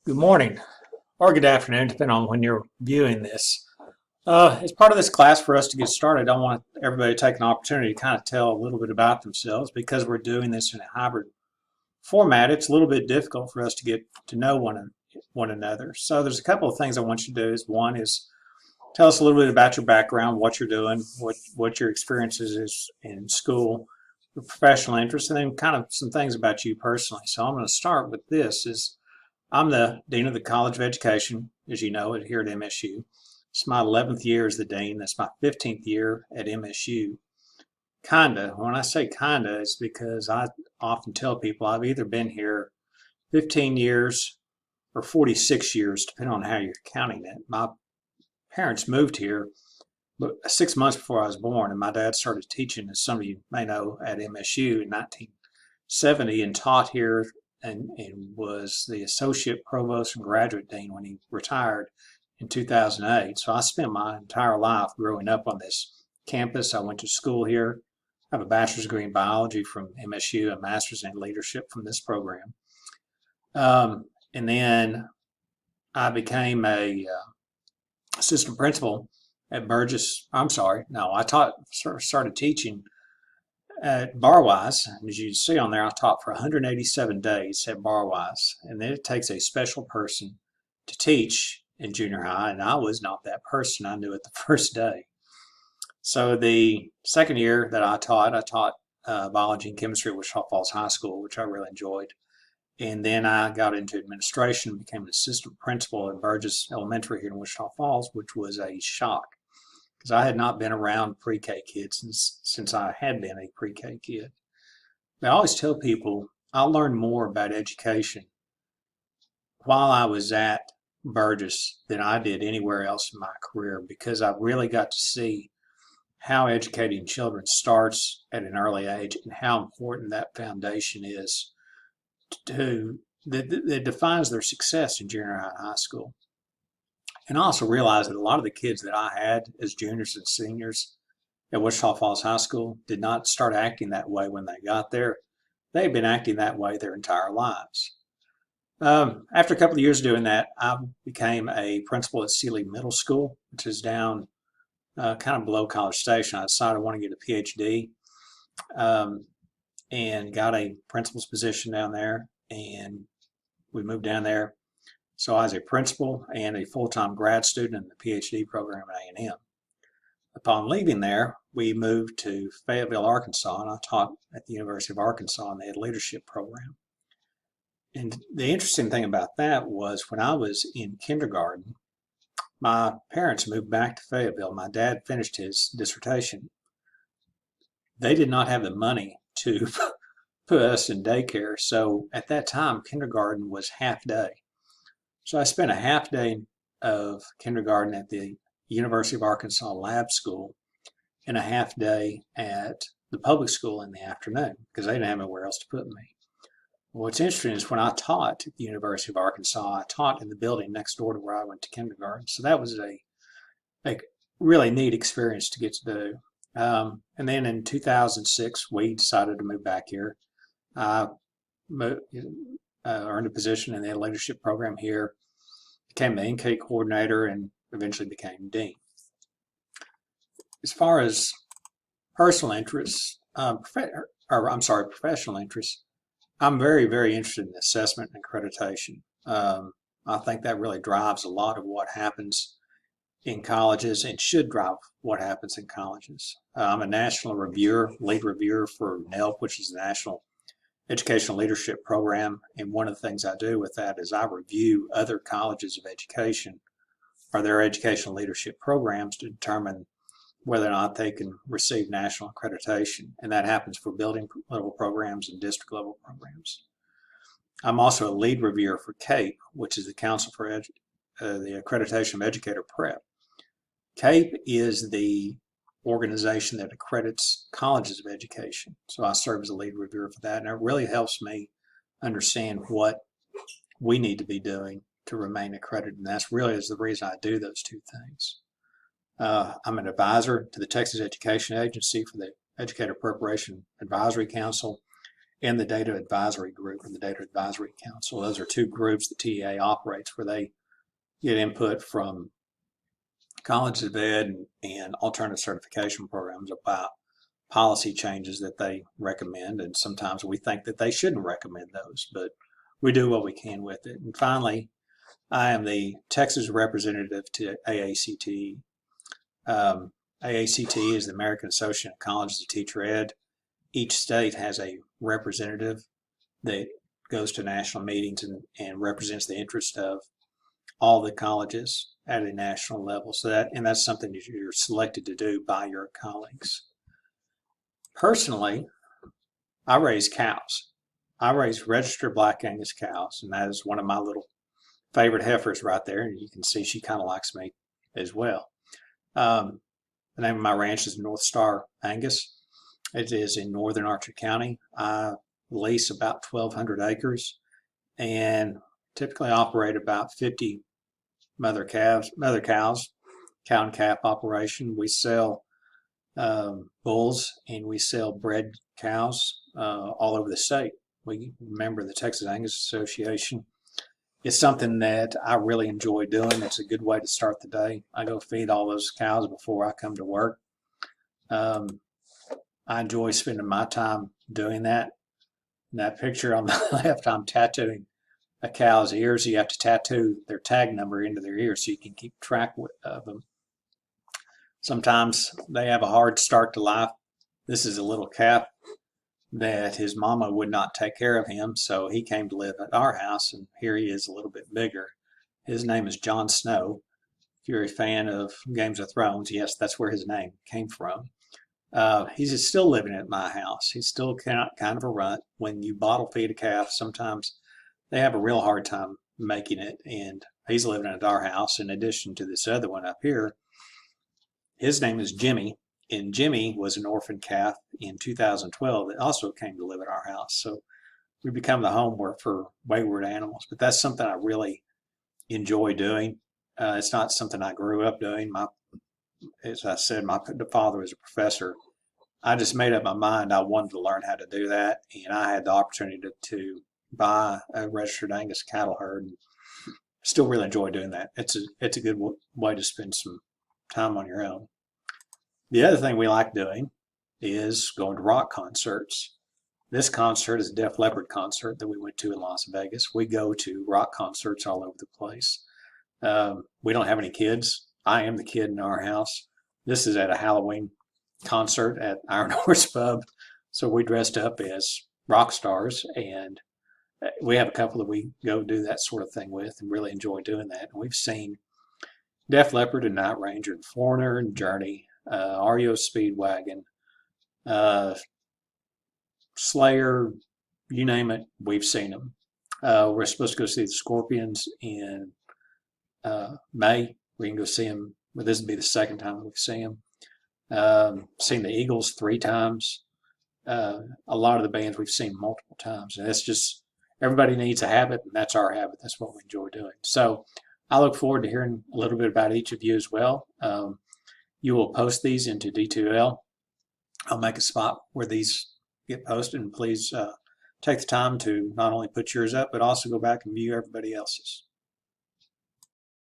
Good morning or good afternoon, depending on when you're viewing this. As part of this class, for us to get started, I want everybody to take an opportunity to kind of tell a little bit about themselves. Because we're doing this in a hybrid format, it's a little bit difficult for us to get to know one another. So there's a couple of things I want you to do. One is tell us a little bit about your background, what you're doing, what your experiences is in school, your professional interests, and then kind of some things about you personally. So I'm going to start with this. I'm the Dean of the College of Education, as you know, here at MSU. It's my 11th year as the Dean. That's my 15th year at MSU. Kinda. When I say kinda, it's because I often tell people I've either been here 15 years or 46 years, depending on how you're counting it. My parents moved here 6 months before I was born, and my dad started teaching, as some of you may know, at MSU in 1970 and taught here and was the associate provost and graduate dean when he retired in 2008. So I spent my entire life growing up on this campus. I went to school here. I have a bachelor's degree in biology from MSU, a master's in leadership from this program. And then I became a assistant principal at Burgess. I'm sorry, no, started teaching at Barwise. As you see on there, I taught for 187 days at Barwise, and then it takes a special person to teach in junior high, and I was not that person. I knew it the first day. So the second year that I taught biology and chemistry at Wichita Falls High School, which I really enjoyed. And then I got into administration, became an assistant principal at Burgess Elementary here in Wichita Falls, which was a shock because I had not been around pre-K kids since I had been a pre-K kid. I always tell people I learned more about education while I was at Burgess than I did anywhere else in my career because I really got to see how educating children starts at an early age and how important that foundation is that defines their success in junior high and high school. And I also realized that a lot of the kids that I had as juniors and seniors at Wichita Falls High School did not start acting that way when they got there. They had been acting that way their entire lives. After a couple of years doing that, I became a principal at Sealy Middle School, which is down kind of below College Station. I decided I want to get a PhD and got a principal's position down there, and we moved down there. So I was a principal and a full-time grad student in the PhD program at A&M. Upon leaving there, we moved to Fayetteville, Arkansas, and I taught at the University of Arkansas in the leadership program. And the interesting thing about that was when I was in kindergarten, my parents moved back to Fayetteville. My dad finished his dissertation. They did not have the money to put us in daycare. So at that time, kindergarten was half day. So I spent a half day of kindergarten at the University of Arkansas Lab School and a half day at the public school in the afternoon because they didn't have anywhere else to put me. What's interesting is when I taught at the University of Arkansas, I taught in the building next door to where I went to kindergarten. So that was a really neat experience to get to do. And then in 2006, we decided to move back here. I earned a position in the leadership program here, became the NK coordinator, and eventually became dean. As far as personal interests, professional interests, I'm very, very interested in assessment and accreditation. I think that really drives a lot of what happens in colleges and should drive what happens in colleges. I'm a national reviewer, lead reviewer for NELP, which is the National Educational Leadership Program. And one of the things I do with that is I review other colleges of education or their educational leadership programs to determine whether or not they can receive national accreditation. And that happens for building level programs and district level programs. I'm also a lead reviewer for CAPE, which is the Council for the Accreditation of Educator Prep. CAPE is the organization that accredits colleges of education. So I serve as a lead reviewer for that, and it really helps me understand what we need to be doing to remain accredited. And that's really is the reason I do those two things. I'm an advisor to the Texas Education Agency for the Educator Preparation Advisory Council, and the Data Advisory Group and the Data Advisory Council. Those are two groups the TEA operates where they get input from colleges of ed and alternative certification programs about policy changes that they recommend, and sometimes we think that they shouldn't recommend those, but we do what we can with it. And finally, I am the Texas representative to AACT. AACT is the American Association of Colleges of Teacher Ed. Each state has a representative that goes to national meetings and represents the interest of all the colleges at a national level. So that's something that you're selected to do by your colleagues. Personally, I raise cows. I raise registered Black Angus cows, and that is one of my little favorite heifers right there. And you can see she kind of likes me as well. The name of my ranch is North Star Angus. It is in northern Archer County. I lease about 1,200 acres and typically operate about 50 mother cows, cow and calf operation. We sell bulls and we sell bred cows all over the state. We member the Texas Angus Association. It's something that I really enjoy doing. It's a good way to start the day. I go feed all those cows before I come to work. I enjoy spending my time doing that. In that picture on the left, I'm tattooing a cow's ears. You have to tattoo their tag number into their ears so you can keep track of them. Sometimes they have a hard start to life. This is a little calf that his mama would not take care of him, so he came to live at our house, and here he is a little bit bigger. His name is Jon Snow. If you're a fan of Games of Thrones, yes, that's where his name came from. He's still living at my house. He's still kind of a runt. When you bottle feed a calf, sometimes they have a real hard time making it, and he's living at our house in addition to this other one up here. His name is Jimmy, and Jimmy was an orphan calf in 2012 that also came to live at our house. So we become the home for wayward animals, but that's something I really enjoy doing. It's not something I grew up doing. As I said, my father was a professor. I just made up my mind I wanted to learn how to do that, and I had the opportunity to buy a registered Angus cattle herd, and still really enjoy doing that. It's a good way to spend some time on your own. The other thing we like doing is going to rock concerts. This concert is a Def Leppard concert that we went to in Las Vegas. We go to rock concerts all over the place. We don't have any kids. I am the kid in our house. This is at a Halloween concert at Iron Horse Pub. So we dressed up as rock stars, and we have a couple that we go do that sort of thing with and really enjoy doing that. And we've seen Def Leppard and Night Ranger and Foreigner and Journey, REO Speedwagon, Slayer, you name it, we've seen them. We're supposed to go see the Scorpions in May. We can go see them, but this would be the second time we've seen them. Seen the Eagles 3 times. A lot of the bands we've seen multiple times, and it's just everybody needs a habit, and that's our habit. That's what we enjoy doing. So I look forward to hearing a little bit about each of you as well. You will post these into D2L. I'll make a spot where these get posted, and please take the time to not only put yours up, but also go back and view everybody else's.